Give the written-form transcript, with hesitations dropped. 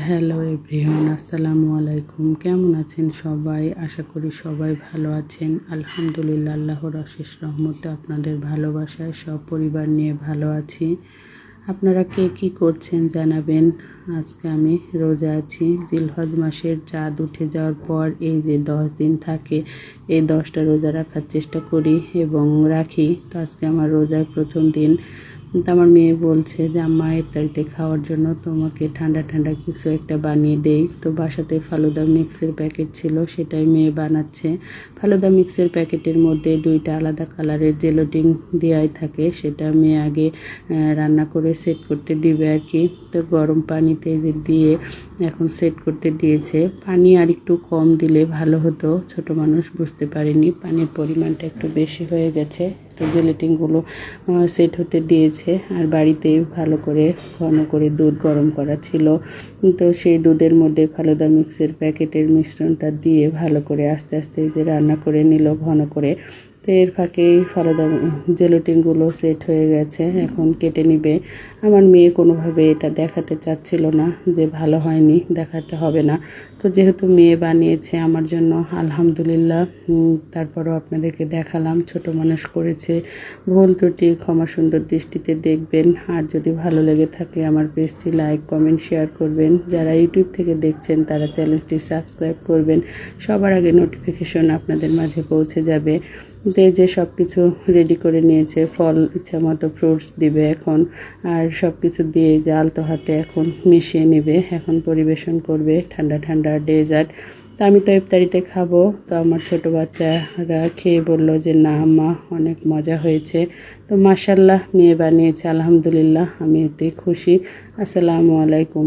Hello everyone, আসসালামু আলাইকুম। কেমন আছেন সবাই? আশা করি সবাই ভালো আছেন। আলহামদুলিল্লাহ, আল্লাহর অশেষ রহমতে আপনাদের ভালোবাসায় সব পরিবার নিয়ে ভালো আছি। আপনারা কে কী করছেন জানাবেন। আজকে আমি রোজা আছি। জিলহজ মাসের চাঁদ উঠে যাওয়ার পর এই যে 10 দিন থাকে, এই 10টা রোজা রাখার চেষ্টা করি এবং রাখি। তো আজকে আমার রোজার প্রথম দিন। তো আমার মেয়ে বলছে যে আম্মা ইফতারিতে খাওয়ার জন্য তোমাকে ঠান্ডা ঠান্ডা কিছু একটা বানিয়ে দেই। তো বাসাতে ফালুদা মিক্সের প্যাকেট ছিল, সেটাই মেয়ে বানাচ্ছে। ফালুদা মিক্সের প্যাকেটের মধ্যে 2টা আলাদা কালারের জেলোটিন দেওয়াই থাকে, সেটা মেয়ে আগে রান্না করে সেট করতে দিবে আর কি। তো গরম পানিতে দিয়ে এখন সেট করতে দিয়েছে। পানি আর একটু কম দিলে ভালো হতো, ছোট মানুষ বুঝতে পারেনি, পানির পরিমাণটা একটু বেশি হয়ে গেছে। তো জেলেটিনগুলো সেট হতে দিয়েছে। আর বাড়িতে ভালো করে ঘন করে দুধ গরম করা ছিল, তো সেই দুধের মধ্যে ফালুদা মিক্সের প্যাকেটের মিশ্রণটা দিয়ে ভালো করে আস্তে আস্তে যে রান্না করে নিল ঘন করে। তো এর ফাঁকেই ফালুদা জেলেটিনগুলো সেট হয়ে গেছে, এখন কেটে নিবে। আমার মেয়ে কোনোভাবে এটা দেখাতে চাচ্ছিল না যে ভালো হয়নি, দেখাতে হবে না। তো যেহেতু মেয়ে বানিয়েছে আমার জন্য, আলহামদুলিল্লাহ। তারপরও আপনাদেরকে দেখালাম, ছোট মানুষ করেছে, ভুল ত্রুটি ক্ষমা সুন্দর দৃষ্টিতে দেখবেন। আর যদি ভালো লেগে থাকে আমার পেজটি লাইক কমেন্ট শেয়ার করবেন। যারা ইউটিউব থেকে দেখছেন তারা চ্যানেলটি সাবস্ক্রাইব করবেন, সবার আগে নোটিফিকেশন আপনাদের মাঝে পৌঁছে যাবে। যে সব কিছু রেডি করে নিয়েছে, ফল ইচ্ছা মতো ফ্রুটস দিবে এখন, আর সব কিছু দিয়ে যে আলতো হাতে এখন মিশিয়ে নেবে, এখন পরিবেশন করবে ঠান্ডা ঠান্ডা ডেজার্ট। তো আমি তো ইফতারিতে খাবো। তো আমার ছোট বাচ্চারা খেয়ে বলল যে না আম্মা অনেক মজা হয়েছে। তো মাশাল্লাহ, মেয়ে বানিয়েছে, আলহামদুলিল্লাহ, আমি এতে খুশি। আসসালামু আলাইকুম।